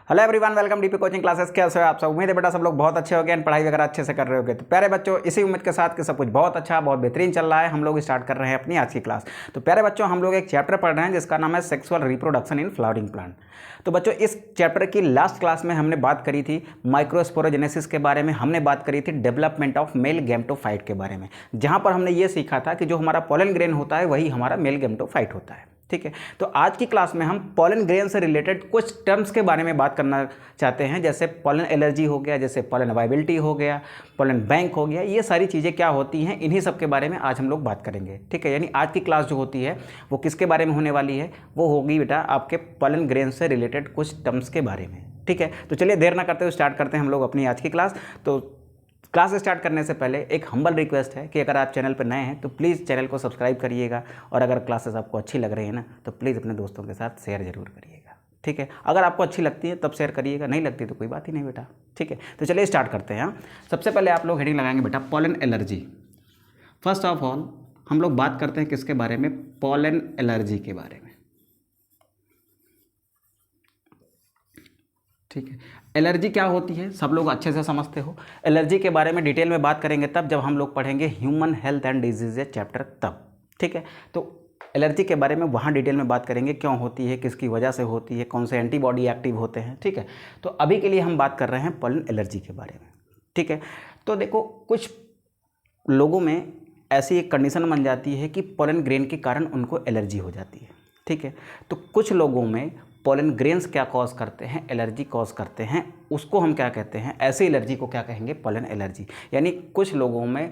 Hello everyone, welcome DP coaching classes. कैसे हो आप सब? उम्मीद है बेटा सब लोग बहुत अच्छे हो गए एंड पढ़ाई वगैरह अच्छे से कर रहे होगे। तो प्यारे बच्चों, इसी उम्मीद के साथ कि सब कुछ बहुत अच्छा बहुत बेहतरीन चल रहा है, हम लोग स्टार्ट कर रहे हैं अपनी आज की क्लास। तो प्यारे बच्चों, हम लोग एक चैप्टर पढ़ रहे हैं जिसका नाम है sexual reproduction in flowering plant. तो बच्चों, इस चैप्टर की लास्ट क्लास में हमने बात करी थी माइक्रोस्पोरोजेनेसिस के बारे में, हमने बात करी थी डेवलपमेंट ऑफ मेल गैमेटोफाइट के बारे में, जहां पर हमने ये सीखा था कि जो हमारा पोलन ग्रेन होता है वही हमारा मेल गैमेटोफाइट होता है। ठीक है, तो आज की क्लास में हम पोलन ग्रेन से रिलेटेड कुछ टर्म्स के बारे में बात करना चाहते हैं, जैसे पोलन एलर्जी हो गया, जैसे पोलन अवाइबिलिटी हो गया, पोलन बैंक हो गया। ये सारी चीज़ें क्या होती हैं, इन्हीं सब के बारे में आज हम लोग बात करेंगे। ठीक है, यानी आज की क्लास जो होती है वो किसके बारे में होने वाली है? वो होगी बेटा आपके पोलन ग्रेन से रिलेटेड कुछ टर्म्स के बारे में। ठीक है, तो चलिए देर ना करते हुए स्टार्ट करते हैं हम लोग अपनी आज की क्लास। तो क्लास स्टार्ट करने से पहले एक हम्बल रिक्वेस्ट है कि अगर आप चैनल पर नए हैं तो प्लीज़ चैनल को सब्सक्राइब करिएगा, और अगर क्लासेस आपको अच्छी लग रही है ना तो प्लीज़ अपने दोस्तों के साथ शेयर जरूर करिएगा। ठीक है, अगर आपको अच्छी लगती है तब शेयर करिएगा, नहीं लगती तो कोई बात ही नहीं बेटा। ठीक है, तो चलिए स्टार्ट करते हैं। सबसे पहले आप लोग हेडिंग लगाएंगे बेटा pollen allergy. First of all हम लोग बात करते हैं किसके बारे में? पोलन एलर्जी के बारे में। ठीक है, एलर्जी क्या होती है सब लोग अच्छे से समझते हो। एलर्जी के बारे में डिटेल में बात करेंगे तब जब हम लोग पढ़ेंगे human health and disease chapter तब। ठीक है, तो एलर्जी के बारे में वहाँ डिटेल में बात करेंगे, क्यों होती है, किसकी वजह से होती है, कौन से एंटीबॉडी एक्टिव होते हैं। ठीक है, तो अभी के लिए हम बात कर रहे हैं पोलन एलर्जी के बारे में। ठीक है, तो देखो कुछ लोगों में ऐसी एक कंडीशन बन जाती है कि पोलन ग्रेन के कारण उनको एलर्जी हो जाती है। ठीक है, तो कुछ लोगों में पोलन ग्रेन्स क्या कॉज करते हैं? एलर्जी कॉज करते हैं, उसको हम क्या कहते हैं? ऐसी एलर्जी को क्या कहेंगे? Pollen allergy. यानी कुछ लोगों में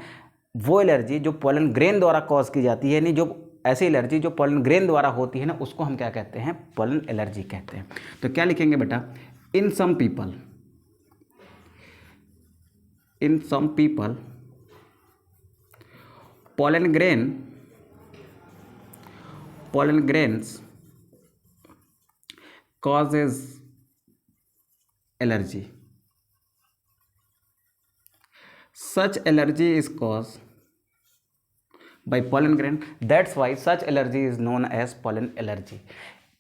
वो एलर्जी जो पोलन ग्रेन द्वारा कॉज की जाती है, यानी जो ऐसी एलर्जी जो पोलन ग्रेन द्वारा होती है ना, उसको हम क्या कहते हैं? पोलन एलर्जी कहते हैं। तो क्या लिखेंगे बेटा? In some people pollen grains causes allergy. Such allergy is caused by pollen grain. That's why such allergy is known as pollen allergy.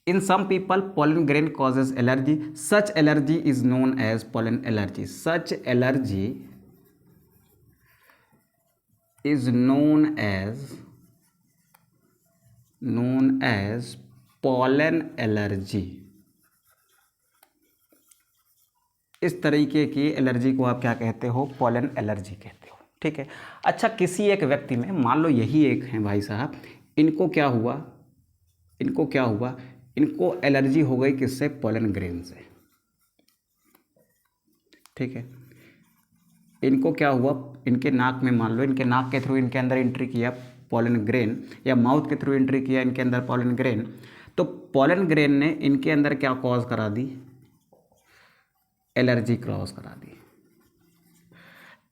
In some people, pollen grain causes allergy. Such allergy is known as pollen allergy. Such allergy is known as pollen allergy. इस तरीके की allergy को आप क्या कहते हो? Pollen allergy कहते हो। ठीक है, अच्छा किसी एक व्यक्ति में, मान लो यही एक हैं भाई साहब, इनको क्या हुआ? इनको एलर्जी हो गई किससे? पोलन ग्रेन से। ठीक है, इनको क्या हुआ? इनके नाक में, मान लो इनके नाक के थ्रू इनके अंदर एंट्री किया पोलन ग्रेन, या माउथ के थ्रू एंट्री किया इनके अंदर पोलन ग्रेन, तो पोलन ग्रेन ने इनके अंदर क्या कॉज करा दी? एलर्जी क्रॉस करा दी।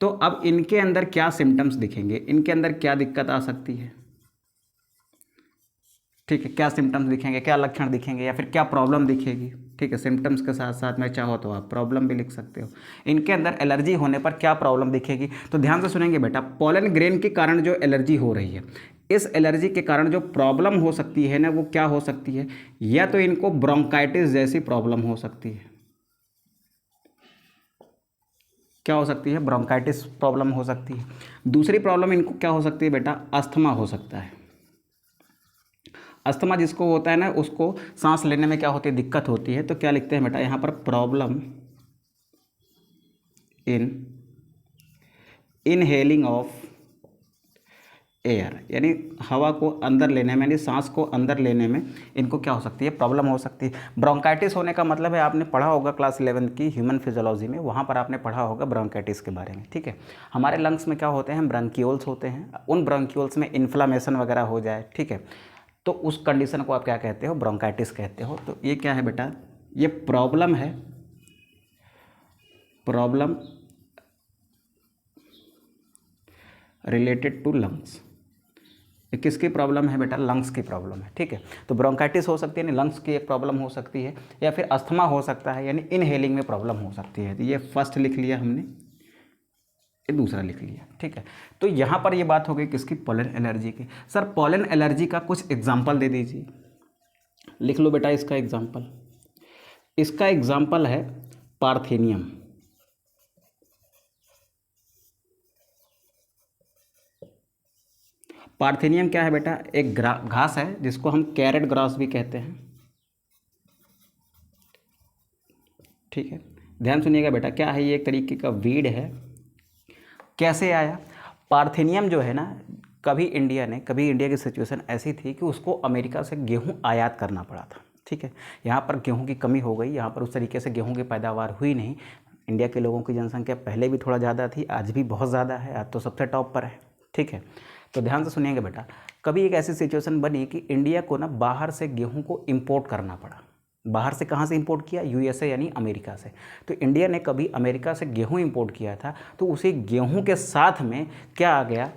तो अब इनके अंदर क्या सिम्टम्स दिखेंगे? इनके अंदर क्या दिक्कत आ सकती है? ठीक है, क्या सिम्टम्स दिखेंगे, क्या लक्षण दिखेंगे, या फिर क्या प्रॉब्लम दिखेगी? ठीक है, सिम्टम्स के साथ साथ में चाहो तो आप प्रॉब्लम भी लिख सकते हो। इनके अंदर एलर्जी होने पर क्या प्रॉब्लम दिखेगी? तो ध्यान से सुनेंगे बेटा, पोलन ग्रेन के कारण जो एलर्जी हो रही है, इस एलर्जी के कारण जो प्रॉब्लम हो सकती है ना, वो क्या हो सकती है? या तो इनको ब्रोंकाइटिस जैसी प्रॉब्लम हो सकती है। क्या हो सकती है? ब्रोंकाइटिस प्रॉब्लम हो सकती है। दूसरी प्रॉब्लम इनको क्या हो सकती है बेटा? अस्थमा हो सकता है। अस्थमा जिसको होता है ना, उसको सांस लेने में क्या होती है? दिक्कत होती है। तो क्या लिखते हैं बेटा यहाँ पर? Problem in inhaling of air, यानी हवा को अंदर लेने में, यानी सांस को अंदर लेने में इनको क्या हो सकती है? प्रॉब्लम हो सकती है। ब्रोंकाइटिस होने का मतलब है, आपने पढ़ा होगा क्लास 11 की ह्यूमन फिजियोलॉजी में, वहाँ पर आपने पढ़ा होगा ब्रोंकाइटिस के बारे में। ठीक है, हमारे लंग्स में क्या होते हैं? ब्रोंक्यूल्स होते हैं। उन ब्रोंक्यूल्स में इन्फ्लामेशन वगैरह हो जाए, ठीक है, तो उस कंडीशन को आप क्या कहते हो? ब्रोंकाइटिस कहते हो। तो ये क्या है बेटा? ये प्रॉब्लम है, प्रॉब्लम रिलेटेड टू लंग्स। किसकी प्रॉब्लम है बेटा? लंग्स की प्रॉब्लम है। ठीक है, तो ब्रोंकाइटिस हो सकती है, यानी लंग्स की एक प्रॉब्लम हो सकती है, या फिर अस्थमा हो सकता है, यानी इनहेलिंग में प्रॉब्लम हो सकती है। तो ये फर्स्ट लिख लिया हमने, ये दूसरा लिख लिया। ठीक है, तो यहाँ पर ये बात हो गई किसकी? पोलन एलर्जी की। सर पोलन एलर्जी का कुछ एग्जाम्पल दे दीजिए। लिख लो बेटा इसका एग्जाम्पल। इसका एग्जाम्पल है पार्थेनियम। पार्थेनियम क्या है बेटा? एक घास है जिसको हम कैरेट ग्रास भी कहते हैं। ठीक है, ध्यान सुनिएगा बेटा, क्या है ये? एक तरीके का वीड है। कैसे आया पार्थेनियम जो है ना? कभी इंडिया की सिचुएशन ऐसी थी कि उसको अमेरिका से गेहूं आयात करना पड़ा था। ठीक है, यहाँ पर गेहूं की कमी हो गई, यहाँ पर उस तरीके से गेहूं की पैदावार हुई नहीं। इंडिया के लोगों की जनसंख्या पहले भी थोड़ा ज़्यादा थी, आज भी बहुत ज़्यादा है, आज तो सबसे टॉप पर है। ठीक है, तो ध्यान से सुनिएगा बेटा, कभी एक ऐसी सिचुएशन बनी कि इंडिया को ना बाहर से गेहूं को इंपोर्ट करना पड़ा। बाहर से कहाँ से इंपोर्ट किया? यूएसए यानी अमेरिका से। तो इंडिया ने कभी अमेरिका से गेहूं इंपोर्ट किया था, तो उसी गेहूं के साथ में क्या आ गया?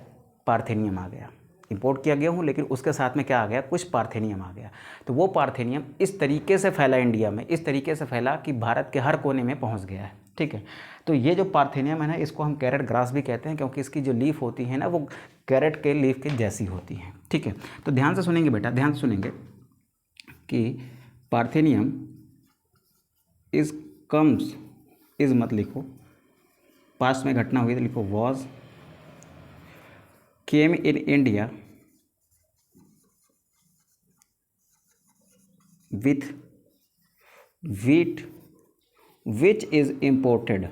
पार्थेनियम आ गया। इंपोर्ट किया गेहूं, लेकिन उसके साथ में क्या आ गया? कुछ पार्थेनियम आ गया। तो वो पार्थेनियम इस तरीके से फैला इंडिया में, इस तरीके से फैला कि भारत के हर कोने में पहुंच गया है। ठीक है, तो ये जो पार्थेनियम है ना, इसको हम कैरेट ग्रास भी कहते हैं, क्योंकि इसकी जो लीफ होती है ना, वो कैरेट के लीफ के जैसी होती है। ठीक है, तो ध्यान से सुनेंगे बेटा, ध्यान से सुनेंगे कि पार्थेनियम इज कम्स, इज मत लिखो, पास्ट में घटना हुई तो लिखो was, came in India with wheat which is imported,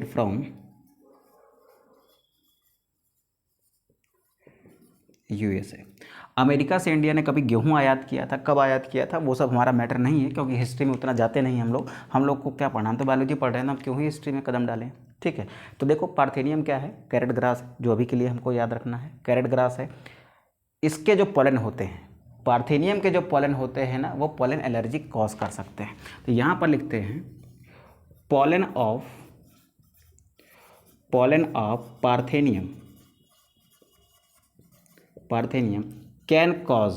from USA. America से इंडिया ने कभी गेहूं आयात किया था, कब आयात किया था वो सब हमारा मैटर नहीं है, क्योंकि हिस्ट्री में उतना जाते नहीं हम लोग को क्या पढ़ना, हम तो बायोलॉजी पढ़ रहे हैं ना, हम क्यों ही हिस्ट्री में कदम डालें। ठीक है, तो देखो पार्थेनियम क्या है? कैरेट ग्रास, जो अभी के लिए हमको याद रखना है, कैरेट ग्रास है। इसके जो पॉलन होते हैं, पार्थेनियम के जो पॉलन होते हैं ना, वो पॉलन एलर्जी कॉज कर सकते हैं। तो यहाँ पर लिखते हैं pollen of parthenium can cause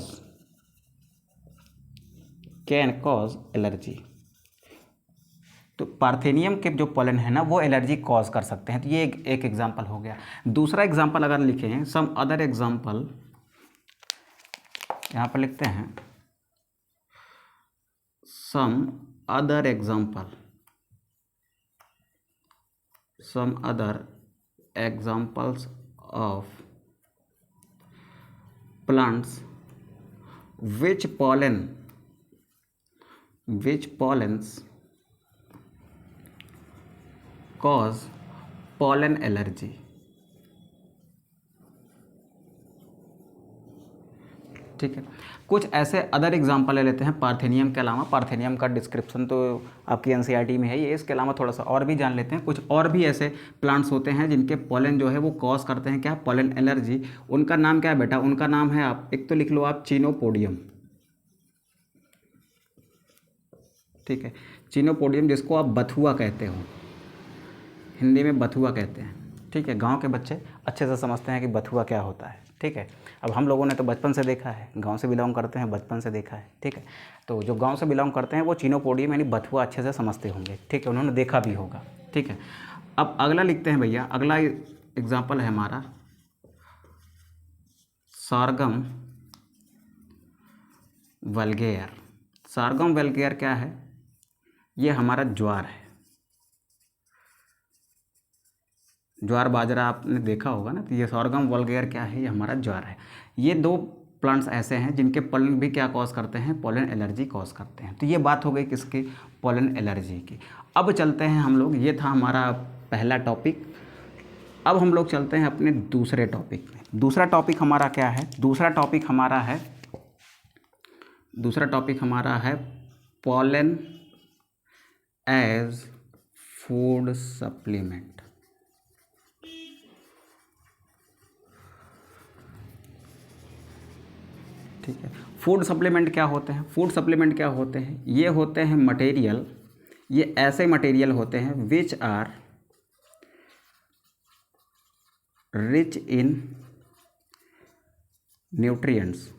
allergy. तो पार्थेनियम के जो पॉलन है ना, वो एलर्जी कॉज कर सकते हैं। तो ये एक एग्जाम्पल हो गया। दूसरा एग्जाम्पल अगर लिखे हैं, सम अदर एग्जाम्पल, यहाँ पर लिखते हैं some other examples of plants which pollens cause pollen allergy। ठीक है, कुछ ऐसे अदर एग्जाम्पल ले लेते हैं पार्थेनियम के अलावा। पार्थेनियम का डिस्क्रिप्शन तो आपकी एनसीईआरटी में है ये, इसके अलावा थोड़ा सा और भी जान लेते हैं। कुछ और भी ऐसे प्लांट्स होते हैं जिनके पॉलन जो है वो कॉज करते हैं क्या? Pollen allergy. उनका नाम क्या है बेटा? उनका नाम है, आप एक तो लिख लो आप, चिनोपोडियम। ठीक है, चिनोपोडियम, जिसको आप बथुआ कहते हो, हिंदी में बथुआ कहते हैं। ठीक है, गांव के बच्चे अच्छे से समझते हैं कि बथुआ क्या होता है। ठीक है, अब हम लोगों ने तो बचपन से देखा है, गांव से बिलोंग करते हैं, बचपन से देखा है। ठीक है, तो जो गांव से बिलोंग करते हैं वो चिनोपोडियम यानी बथुआ अच्छे से समझते होंगे। ठीक है, उन्होंने देखा भी होगा। ठीक है, अब अगला लिखते हैं भैया, अगला एग्जाम्पल है हमारा सारगम वल्गेयर। सारगम वल्गेयर क्या है? ये हमारा ज्वार है। ज्वार बाजरा आपने देखा होगा ना, तो ये सॉरगम वल्गेयर क्या है? ये हमारा ज्वार है। ये दो प्लांट्स ऐसे हैं जिनके पॉलन भी क्या कॉज करते हैं? पॉलन एलर्जी कॉज करते हैं। तो ये बात हो गई किसकी? पॉलन एलर्जी की। अब चलते हैं हम लोग, ये था हमारा पहला टॉपिक। अब हम लोग चलते हैं अपने दूसरे टॉपिक में। दूसरा टॉपिक हमारा क्या है? दूसरा टॉपिक हमारा है पॉलन एज फूड सप्लीमेंट। ठीक है, फूड सप्लीमेंट क्या होते हैं? फूड सप्लीमेंट क्या होते हैं? ये होते हैं मटेरियल, ये ऐसे मटेरियल होते हैं which are rich in nutrients.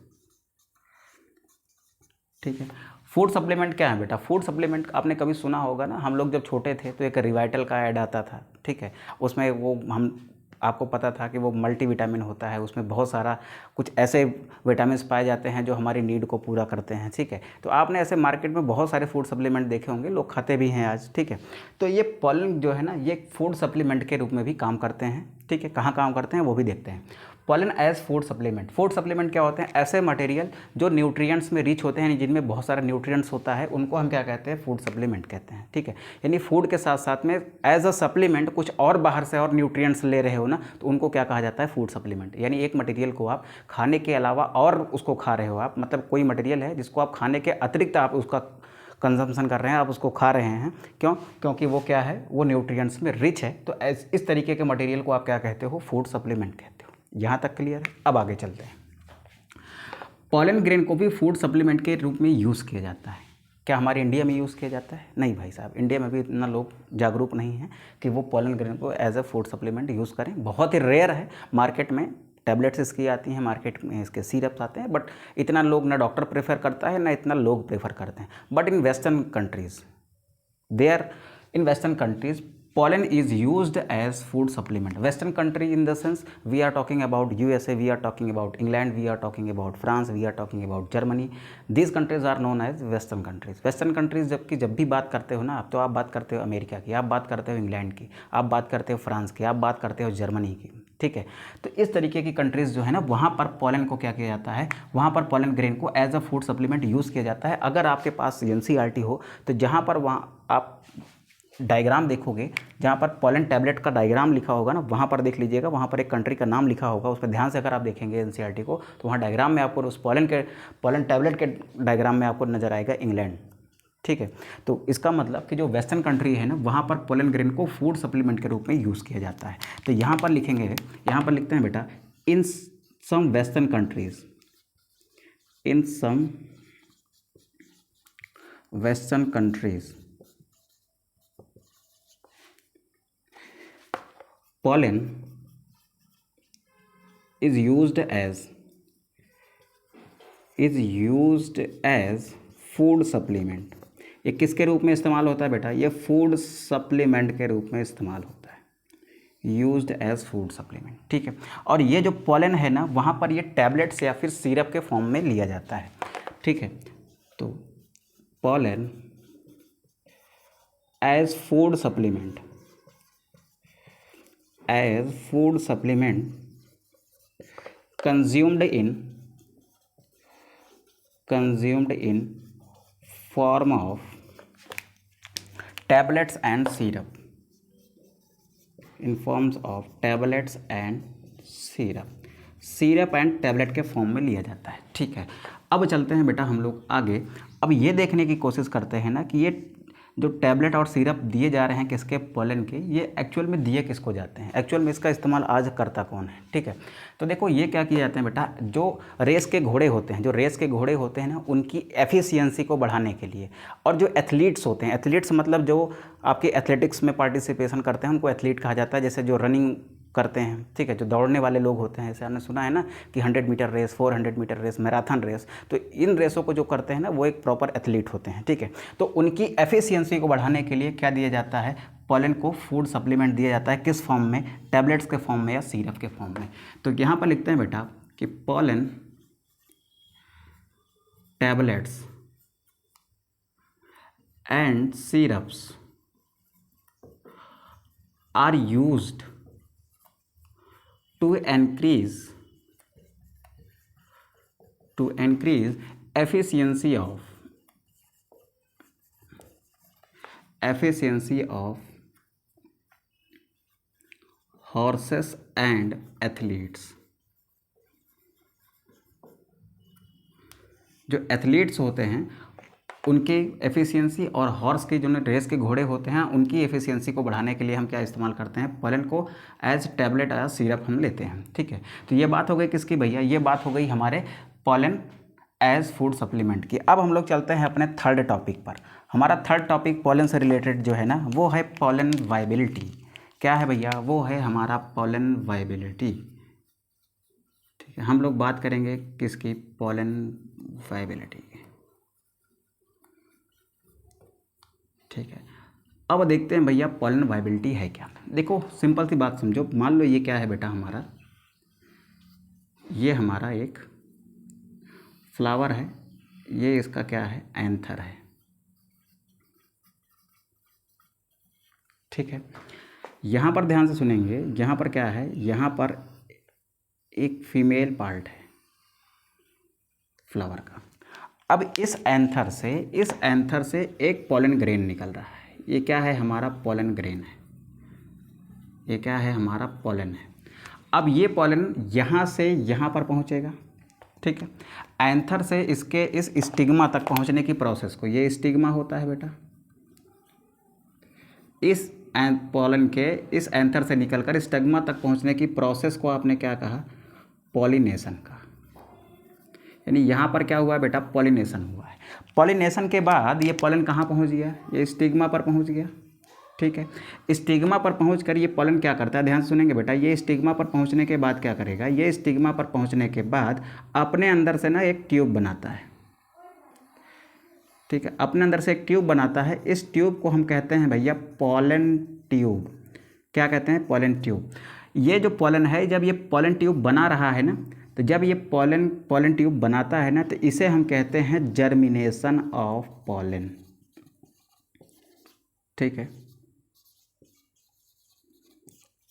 ठीक है, फूड सप्लीमेंट क्या है बेटा? फूड सप्लीमेंट आपने कभी सुना होगा ना, हम लोग जब छोटे थे तो एक रिवाइटल का ऐड आता था। ठीक है, उसमें वो हम आपको पता था कि वो मल्टीविटामिन होता है, उसमें बहुत सारा कुछ ऐसे विटामिन पाए जाते हैं जो हमारी नीड को पूरा करते हैं, ठीक है। तो आपने ऐसे मार्केट में बहुत सारे फूड सप्लीमेंट देखे होंगे, लोग खाते भी हैं आज, ठीक है। तो ये पॉलन जो है ना, ये फूड सप्लीमेंट के रूप में भी काम करते हैं, ठीक है। कहाँ काम करते हैं वो भी देखते हैं। Pollen as food supplement. Food supplement क्या होते हैं? ऐसे मटेरियल जो न्यूट्रिएंट्स में रिच होते हैं, जिनमें बहुत सारे न्यूट्रिएंट्स होता है, उनको हम क्या कहते हैं? फूड सप्लीमेंट कहते हैं, ठीक है। यानी फूड के साथ साथ में एज अ सप्लीमेंट कुछ और बाहर से और न्यूट्रिएंट्स ले रहे हो ना, तो उनको क्या कहा जाता है? Food supplement. यानी एक मटेरियल को आप खाने के अलावा और उसको खा रहे हो आप, मतलब कोई मटेरियल है जिसको आप खाने के अतिरिक्त आप उसका कंजम्पशन कर रहे हैं, आप उसको खा रहे हैं। क्यों? क्योंकि वो क्या है? वो न्यूट्रिएंट्स में रिच है। तो इस तरीके के मटेरियल को आप क्या कहते हो? फूड सप्लीमेंट कहते हो। यहाँ तक क्लियर है? अब आगे चलते हैं। पॉलन ग्रेन को भी फूड सप्लीमेंट के रूप में यूज़ किया जाता है। क्या हमारे इंडिया में यूज़ किया जाता है? नहीं भाई साहब, इंडिया में भी इतना लोग जागरूक नहीं हैं कि वो पॉलन ग्रेन को as a food supplement use करें। बहुत ही रेयर है। मार्केट में टैबलेट्स इसकी आती हैं, मार्केट में इसके सिरप्स आते हैं, बट इतना लोग ना डॉक्टर प्रेफर करता है ना इतना लोग प्रेफर करते हैं। But in western countries, there in western countries, pollen is used as food supplement. Western country in the sense we are talking about USA, we are talking about England, we are talking about France, we are talking about Germany. These countries are known as western countries. Western countries जब भी बात करते हो ना आप, तो आप बात करते हो अमेरिका की, आप बात करते हो इंग्लैंड की, आप बात करते हो फ्रांस की, आप बात करते हो जर्मनी की, ठीक है। तो इस तरीके की कंट्रीज़ जो है ना, वहाँ पर पॉलन को क्या किया जाता है? वहाँ पर पॉलन ग्रेन को as a food supplement use किया जाता है। अगर आपके पास NCERT हो तो जहाँ पर वहाँ आप डायग्राम देखोगे, जहाँ पर पॉलन टैबलेट का डायग्राम लिखा होगा ना, वहाँ पर देख लीजिएगा, वहाँ पर एक कंट्री का नाम लिखा होगा। उस पर ध्यान से अगर आप देखेंगे NCERT को, तो वहाँ डायग्राम में आपको उस पॉलन टैबलेट के डायग्राम में आपको नज़र आएगा इंग्लैंड, ठीक है। तो इसका मतलब कि जो वेस्टर्न कंट्री है ना, वहाँ पर पॉलन ग्रेन को फूड सप्लीमेंट के रूप में यूज़ किया जाता है। तो यहाँ पर लिखेंगे, यहाँ पर लिखते हैं बेटा, in some western countries, in some western countries pollen is used as food supplement. ये किसके रूप में इस्तेमाल होता है बेटा? ये फूड सप्लीमेंट के रूप में इस्तेमाल होता है, यूज्ड एज फूड सप्लीमेंट, ठीक है। और ये जो पॉलन है ना, वहाँ पर ये टैबलेट्स या फिर सिरप के फॉर्म में लिया जाता है, ठीक है। तो pollen as food supplement, as food supplement consumed in form of tablets and syrup, in forms of tablets and syrup and tablet के फॉर्म में लिया जाता है, ठीक है। अब चलते हैं बेटा हम लोग आगे। अब ये देखने की कोशिश करते हैं ना कि ये जो टैबलेट और सिरप दिए जा रहे हैं किसके? पॉलन के, ये एक्चुअल में दिए किसको जाते हैं? एक्चुअल में इसका इस्तेमाल आज करता कौन है, ठीक है। तो देखो ये क्या किए जाते हैं बेटा, जो रेस के घोड़े होते हैं, जो रेस के घोड़े होते हैं ना, उनकी एफिशिएंसी को बढ़ाने के लिए, और जो एथलीट्स होते हैं, एथलीट्स मतलब जो आपके एथलेटिक्स में पार्टिसिपेशन करते हैं, उनको एथलीट कहा जाता है। जैसे जो रनिंग करते हैं, ठीक है, जो दौड़ने वाले लोग होते हैं, जैसे आपने सुना है ना कि 100 meter race, 400 meter race, marathon race, तो इन रेसों को जो करते हैं ना, वो एक प्रॉपर एथलीट होते हैं, ठीक है। तो उनकी एफिशिएंसी को बढ़ाने के लिए क्या दिया जाता है? पॉलन को फूड सप्लीमेंट दिया जाता है। किस फॉर्म में? टैबलेट्स के फॉर्म में या सिरप के फॉर्म में। तो यहाँ पर लिखते हैं बेटा कि pollen tablets and syrups are used to increase efficiency of horses and athletes। जो एथलीट्स होते हैं उनकी एफिशिएंसी, और हॉर्स के जो रेस के घोड़े होते हैं उनकी एफिशिएंसी को बढ़ाने के लिए हम क्या इस्तेमाल करते हैं? पॉलन को एज टैबलेट या सिरप हम लेते हैं, ठीक है। तो ये बात हो गई किसकी भैया? ये बात हो गई हमारे पॉलन एज फूड सप्लीमेंट की। अब हम लोग चलते हैं अपने थर्ड टॉपिक पर। हमारा थर्ड टॉपिक पॉलन से रिलेटेड जो है ना, वो है पॉलन वायबिलिटी। क्या है भैया? वो है हमारा पॉलन वायबिलिटी, ठीक है। हम लोग बात करेंगे किसकी? पॉलन वायबिलिटी की, ठीक है। अब देखते हैं भैया पॉलन वाइबिलिटी है क्या। देखो सिंपल सी बात समझो, मान लो ये क्या है बेटा हमारा, ये हमारा एक फ्लावर है, ये इसका क्या है, एंथर है, ठीक है। यहाँ पर ध्यान से सुनेंगे, यहाँ पर क्या है, यहाँ पर एक फीमेल पार्ट है फ्लावर का। अब इस एंथर से एक पॉलन ग्रेन निकल रहा है, ये क्या है हमारा पॉलन ग्रेन है, ये क्या है हमारा पॉलन है। अब ये पॉलन यहाँ से यहाँ पर पहुँचेगा, ठीक है। एंथर से इसके इस स्टिग्मा तक पहुँचने की प्रोसेस को, ये स्टिग्मा होता है बेटा, इस पॉलन के इस एंथर से निकलकर स्टिग्मा तक पहुँचने की प्रोसेस को आपने क्या कहा, पॉलिनेशन का। यानी यहाँ पर क्या हुआ बेटा, पॉलिनेशन हुआ है। पॉलिनेशन के बाद ये पॉलन कहाँ पहुँच गया, ये स्टिग्मा पर पहुँच गया, ठीक है। स्टिग्मा पर पहुँचकर ये पॉलन क्या करता है, ध्यान से सुनेंगे बेटा, ये स्टिग्मा पर पहुँचने के बाद क्या करेगा, ये स्टिग्मा पर पहुँचने के बाद अपने अंदर से ना एक ट्यूब बनाता है, ठीक है। अपने अंदर से एक ट्यूब बनाता है, इस ट्यूब को हम कहते हैं भैया पॉलन ट्यूब। क्या कहते हैं, पॉलन ट्यूब। ये जो पॉलन है, जब ये पॉलन ट्यूब बना रहा है ना, तो जब ये पॉलन ट्यूब बनाता है ना, तो इसे हम कहते हैं जर्मिनेशन ऑफ पॉलन, ठीक है,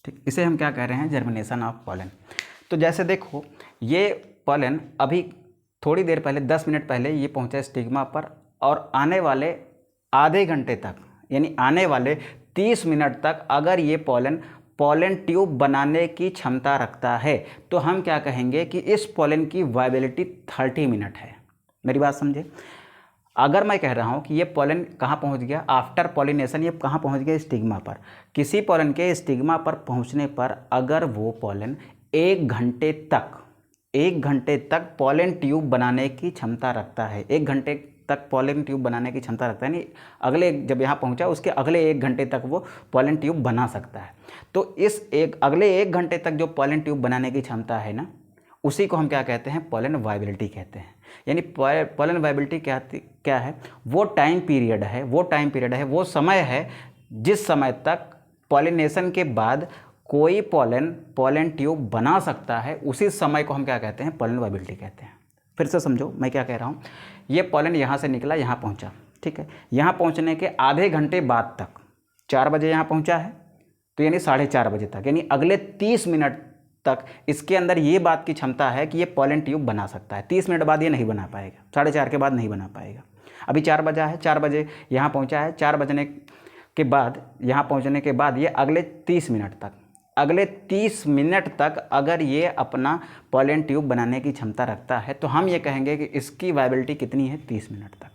ठीक। इसे हम क्या कह रहे हैं, जर्मिनेशन ऑफ पॉलन। तो जैसे देखो ये पॉलन अभी थोड़ी देर पहले 10 मिनट पहले ये पहुंचा स्टिग्मा पर, और आने वाले आधे घंटे तक यानी आने वाले 30 मिनट तक अगर ये पॉलन ट्यूब बनाने की क्षमता रखता है, तो हम क्या कहेंगे कि इस पॉलन की वाइबिलिटी 30 मिनट है। मेरी बात समझे। अगर मैं कह रहा हूँ कि ये पॉलन कहाँ पहुँच गया, आफ्टर पॉलिनेशन ये कहाँ पहुँच गया, स्टिग्मा पर। किसी पॉलन के स्टिग्मा पर पहुँचने पर अगर वो पॉलन 1 घंटे तक पॉलन ट्यूब बनाने की क्षमता रखता है, 1 घंटे तक पॉलन ट्यूब बनाने की क्षमता रखता है, यानी अगले जब यहाँ पहुँचा उसके अगले 1 घंटे तक वो पॉलन ट्यूब बना सकता है। तो इस अगले 1 घंटे तक जो पॉलन ट्यूब बनाने की क्षमता है ना, उसी को हम क्या कहते हैं, पॉलन वाइबिलिटी कहते हैं। यानी पॉलन वाइबिलिटी क्या है, वो टाइम पीरियड है, वो समय है जिस समय तक पॉलिनेशन के बाद कोई पॉलन ट्यूब बना सकता है, उसी समय को हम क्या कहते हैं, पॉलन वाइबिलिटी कहते हैं। फिर से समझो मैं क्या कह रहा हूँ। ये पॉलन यहाँ से निकला, यहाँ पहुँचा, ठीक है। यहाँ पहुँचने के आधे घंटे बाद तक, 4 बजे यहाँ पहुँचा है, तो यानी 4:30 बजे तक, यानी अगले 30 मिनट तक इसके अंदर ये बात की क्षमता है कि ये पॉलन ट्यूब बना सकता है। 30 मिनट बाद ये नहीं बना पाएगा, 4:30 के बाद नहीं बना पाएगा। अभी 4 बजा है, 4 बजे यहाँ पहुँचा है, 4 बजने के बाद यहाँ पहुँचने के बाद ये अगले 30 मिनट तक अगर ये अपना पॉलन ट्यूब बनाने की क्षमता रखता है, तो हम ये कहेंगे कि इसकी वाइबिलिटी कितनी है, 30 मिनट तक।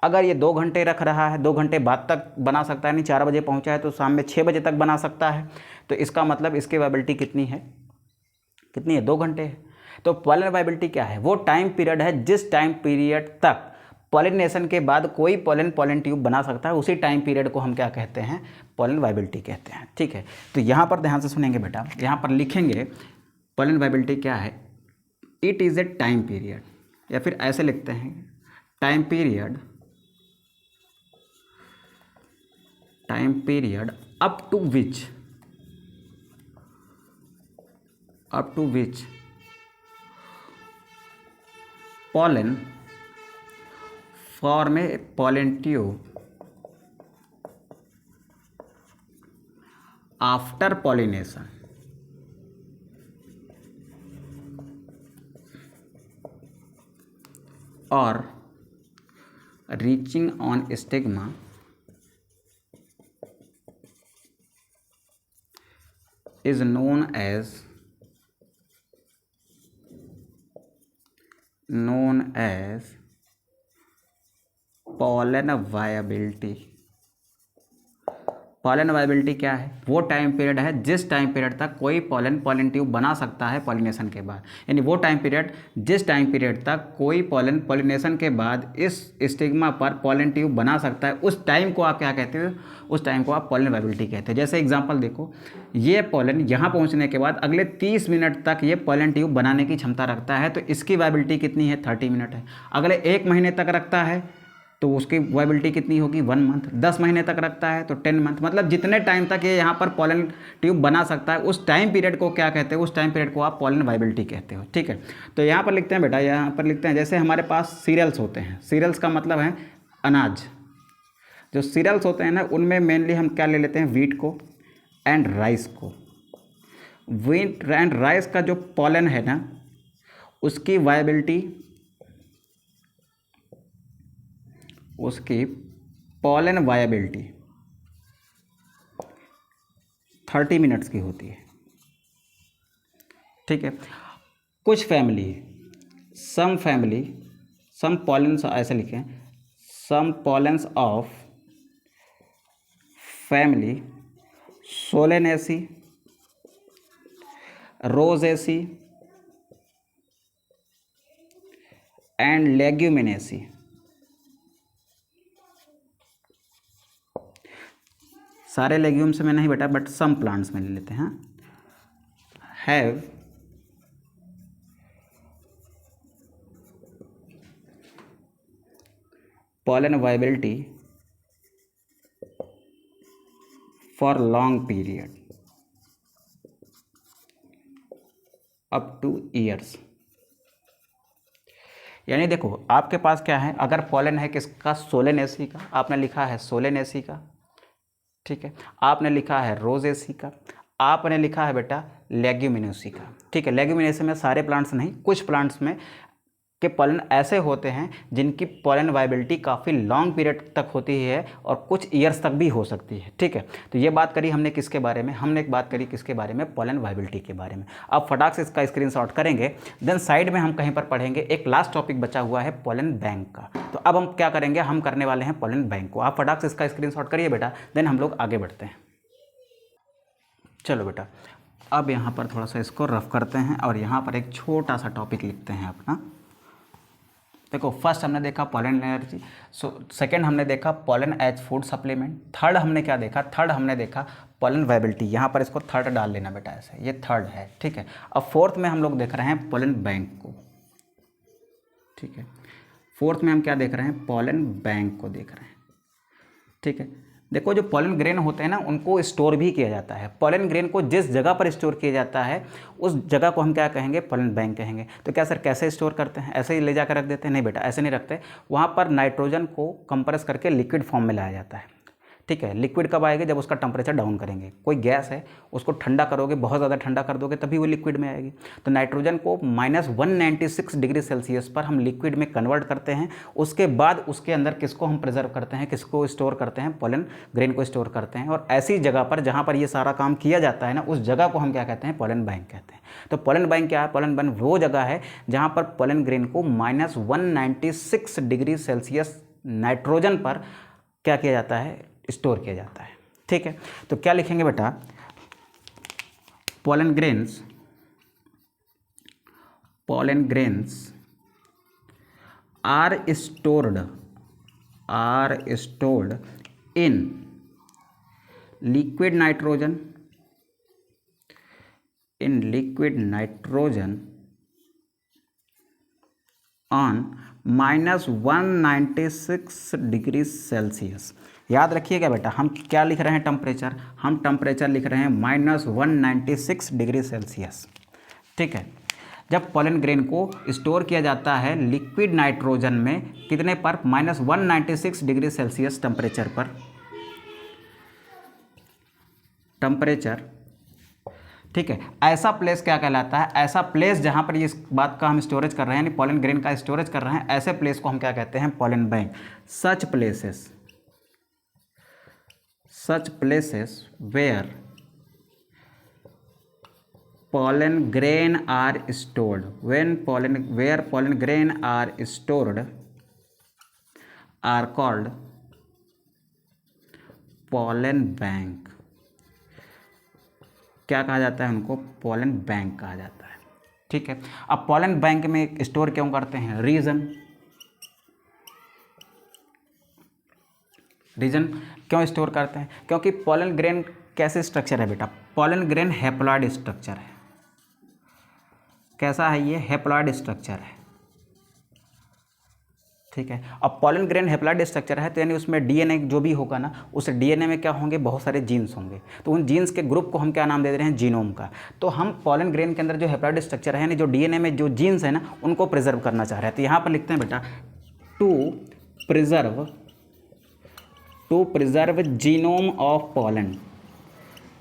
अगर ये 2 घंटे रख रहा है, 2 घंटे बाद तक बना सकता है, नहीं 4 बजे पहुंचा है तो शाम में 6 बजे तक बना सकता है, तो इसका मतलब इसकी वाइबिलिटी कितनी है, 2 घंटे है। तो पॉलन वाइबिलिटी क्या है, वो टाइम पीरियड है जिस टाइम पीरियड तक पॉलिनेशन के बाद कोई पॉलन ट्यूब बना सकता है, उसी टाइम पीरियड को हम क्या कहते हैं, पॉलन वाइबिलिटी कहते हैं, ठीक है। तो यहाँ पर ध्यान से सुनेंगे बेटा, यहाँ पर लिखेंगे पॉलन वाइबिलिटी क्या है, it is a time period, या फिर ऐसे लिखते हैं time period up to which pollen form a pollen tube after pollination or reaching on stigma is known as pollen viability। Pollen viability क्या है, वो टाइम पीरियड है जिस टाइम पीरियड तक कोई पॉलन ट्यूब बना सकता है पॉलिनेशन के बाद, यानी वो टाइम पीरियड जिस टाइम पीरियड तक कोई पॉलिनेशन के बाद इस स्टिग्मा पर पॉलन ट्यूब बना सकता है, उस टाइम को आप क्या कहते हो, उस टाइम को आप पॉलन वाइबिलिटी कहते हैं। जैसे एग्जांपल देखो, ये पॉलन यहाँ पहुँचने के बाद अगले 30 मिनट तक ये पॉलन ट्यूब बनाने की क्षमता रखता है, तो इसकी वाइबिलिटी कितनी है, 30 मिनट है। अगले 1 महीने तक रखता है तो उसकी वायबिलिटी कितनी होगी 1 मंथ। 10 महीने तक रखता है तो 10 मंथ, मतलब जितने टाइम तक ये यहाँ पर पॉलन ट्यूब बना सकता है उस टाइम पीरियड को क्या कहते हैं, उस टाइम पीरियड को आप पॉलन वायबिलिटी कहते हो। ठीक है, तो यहाँ पर लिखते हैं बेटा, यहाँ पर लिखते हैं जैसे हमारे पास सीरियल्स होते हैं, सीरियल्स का मतलब है अनाज। जो सीरियल्स होते हैं ना उनमें मेनली हम क्या ले लेते हैं, वीट को एंड राइस को। वीट एंड राइस का जो पॉलन है ना उसकी वायबिलिटी, उसकी पॉलन वायबिलिटी 30 मिनट्स की होती है। ठीक है, कुछ फैमिली, सम पॉलेंस, ऐसे लिखें, some pollens of family Solanaceae, Rosaceae and Leguminosae सारे लेग्यूम्स में नहीं बेटा, बट सम प्लांट्स में ले लेते हैं, have pollen viability for long period up to years। यानी देखो आपके पास क्या है, अगर पॉलन है किसका, सोलेनेसी का, आपने लिखा है सोलेनेसी का, ठीक है, आपने लिखा है रोजेसी का, आपने लिखा है बेटा लेग्यूमिनेसी का। ठीक है, लेग्यूमिनेसी में सारे प्लांट्स नहीं, कुछ प्लांट्स में के पॉलन ऐसे होते हैं जिनकी पॉलन वायबिलिटी काफ़ी लॉन्ग पीरियड तक होती है और कुछ ईयर्स तक भी हो सकती है। ठीक है, तो ये बात करी हमने किसके बारे में, हमने एक बात करी किसके बारे में, पॉलन वायबिलिटी के बारे में। अब फटाक से इसका स्क्रीनशॉट करेंगे, देन साइड में हम कहीं पर पढ़ेंगे, एक लास्ट टॉपिक बचा हुआ है पॉलन बैंक का। तो अब हम क्या करेंगे, हम करने वाले हैं पॉलन बैंक को। आप फटाक से इसका स्क्रीनशॉट करिए बेटा, देन हम लोग आगे बढ़ते हैं। चलो बेटा, अब यहाँ पर थोड़ा सा इसको रफ करते हैं और यहाँ पर एक छोटा सा टॉपिक लिखते हैं अपना। देखो, फर्स्ट हमने देखा पॉलन एनर्जी, सेकंड हमने देखा pollen as food supplement, third हमने क्या देखा, थर्ड हमने देखा पॉलन वायबिलिटी। यहाँ पर इसको थर्ड डाल लेना बेटा, ऐसे ये थर्ड है। ठीक है, अब फोर्थ में हम लोग देख रहे हैं पॉलन बैंक को। ठीक है, फोर्थ में हम क्या देख रहे हैं, पॉलन बैंक को देख रहे हैं। ठीक है, देखो जो पॉलन ग्रेन होते हैं ना उनको स्टोर भी किया जाता है। पॉलन ग्रेन को जिस जगह पर स्टोर किया जाता है उस जगह को हम क्या कहेंगे, पॉलन बैंक कहेंगे। तो क्या सर कैसे स्टोर करते हैं, ऐसे ही ले जाकर रख देते हैं? नहीं बेटा, ऐसे नहीं रखते, वहाँ पर नाइट्रोजन को कंप्रेस करके लिक्विड फॉर्म में लाया जाता है। ठीक है, लिक्विड कब आएगी, जब उसका टेम्परेचर डाउन करेंगे। कोई गैस है उसको ठंडा करोगे, बहुत ज़्यादा ठंडा कर दोगे तभी वो लिक्विड में आएगी। तो नाइट्रोजन को -196 डिग्री सेल्सियस पर हम लिक्विड में कन्वर्ट करते हैं। उसके बाद उसके अंदर किसको हम प्रिजर्व करते हैं, किसको स्टोर करते हैं, पॉलन ग्रेन को स्टोर करते हैं। और ऐसी जगह पर जहाँ पर ये सारा काम किया जाता है ना, उस जगह को हम क्या कहते हैं, पॉलन बैंक कहते हैं। तो पॉलन बैंक क्या है, पॉलन बैंक वो जगह है जहाँ पर पॉलन ग्रेन को -196 डिग्री सेल्सियस नाइट्रोजन पर क्या किया जाता है, स्टोर किया जाता है। ठीक है, तो क्या लिखेंगे बेटा, pollen grains are stored in liquid nitrogen on -196 degree Celsius. याद रखिएगा बेटा, हम क्या लिख रहे हैं, टेम्परेचर, हम टेम्परेचर लिख रहे हैं -196 डिग्री सेल्सियस। ठीक है, जब पॉलन ग्रेन को स्टोर किया जाता है लिक्विड नाइट्रोजन में, कितने पर, -196 डिग्री सेल्सियस टेम्परेचर पर, टेम्परेचर। ठीक है, ऐसा प्लेस क्या कहलाता है, ऐसा प्लेस जहाँ पर इस बात का हम स्टोरेज कर रहे हैं, यानी पॉलन ग्रेन का स्टोरेज कर रहे हैं, ऐसे प्लेस को हम क्या कहते हैं, pollen bank. Such places where pollen grain are stored, where pollen grain are stored are called pollen bank। क्या कहा जाता है उनको, पॉलन बैंक कहा जाता है। ठीक है, अब पॉलन बैंक में स्टोर क्यों करते हैं, रीजन क्यों स्टोर करते हैं, क्योंकि पॉलन ग्रेन कैसे स्ट्रक्चर है बेटा, पॉलन ग्रेन हैप्लॉइड स्ट्रक्चर है। कैसा है ये, हैप्लॉइड स्ट्रक्चर है। ठीक है। अब पॉलन ग्रेन हैप्लॉइड स्ट्रक्चर है तो यानी उसमें डीएनए जो भी होगा ना, उस डीएनए में क्या होंगे, बहुत सारे जीन्स होंगे। तो उन जीन्स के ग्रुप को हम क्या नाम दे रहे हैं, जीनोम का। तो हम पॉलन ग्रेन के अंदर जो हैप्लॉइड स्ट्रक्चर है यानी जो डीएनए में जो जीन्स है ना, उनको प्रिजर्व करना चाह रहे हैं। तो यहाँ पर लिखते हैं बेटा to preserve genome of pollen,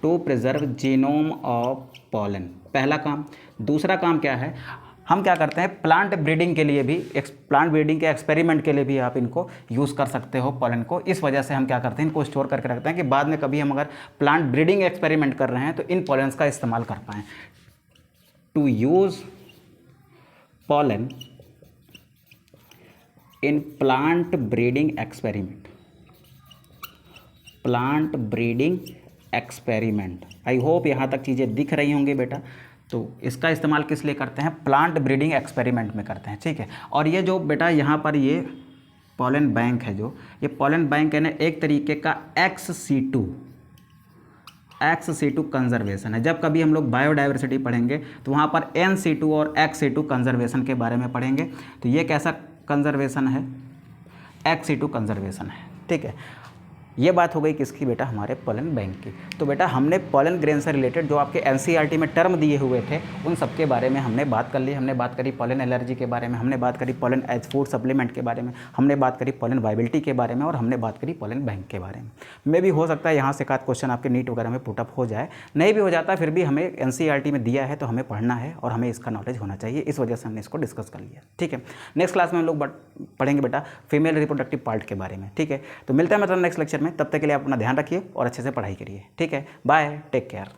to preserve genome of pollen, पहला काम। दूसरा काम क्या है, हम क्या करते हैं प्लांट ब्रीडिंग के लिए भी, प्लांट ब्रीडिंग के एक्सपेरिमेंट के लिए भी आप इनको यूज़ कर सकते हो पॉलन को। इस वजह से हम क्या करते हैं, इनको स्टोर करके रखते हैं कि बाद में कभी हम अगर प्लांट ब्रीडिंग एक्सपेरिमेंट कर रहे हैं तो इन पॉलन्स का इस्तेमाल कर पाएँ। To use pollen in plant breeding experiment, plant breeding experiment. I hope यहाँ तक चीज़ें दिख रही होंगी बेटा। तो इसका इस्तेमाल किस लिए करते हैं, प्लांट ब्रीडिंग एक्सपेरिमेंट में करते हैं, ठीक है। और ये जो बेटा यहाँ पर ये पॉलन बैंक है, जो ये पॉलन बैंक है ना, एक तरीके का XC2 कंजर्वेशन है। जब कभी हम लोग बायोडाइवर्सिटी पढ़ेंगे तो वहाँ पर NC2 और XC2 कंजर्वेशन के बारे में पढ़ेंगे। तो ये कैसा कंजर्वेशन है, XC2 कंजर्वेशन है, ठीक है। ये बात हो गई किसकी बेटा, हमारे पॉलन बैंक की। तो बेटा हमने पॉलन ग्रेन से रिलेटेड जो आपके एनसीईआरटी में टर्म दिए हुए थे उन सब के बारे में हमने बात कर ली। हमने बात करी पॉलन एलर्जी के बारे में, हमने बात करी पॉलन एज फूड सप्लीमेंट के बारे में, हमने बात करी पॉलन वाइबिलिटी के बारे में, और हमने बात करी पॉलन बैंक के बारे में। मे भी हो सकता है यहाँ से एकाध क्वेश्चन आपके नीट वगैरह में पुटअप हो जाए, नहीं भी हो जाता फिर भी हमें एनसीईआरटी में दिया है तो हमें पढ़ना है और हमें इसका नॉलेज होना चाहिए, इस वजह से हमने इसको डिस्कस कर लिया, ठीक है। नेक्स्ट क्लास में हम लोग पढ़ेंगे बेटा फीमेल रिप्रोडक्टिव पार्ट के बारे में, ठीक है। तो मिलते हैं मतलब नेक्स्ट लेक्चर में, तब तक के लिए आप अपना ध्यान रखिए और अच्छे से पढ़ाई करिए, ठीक है। Bye, take care.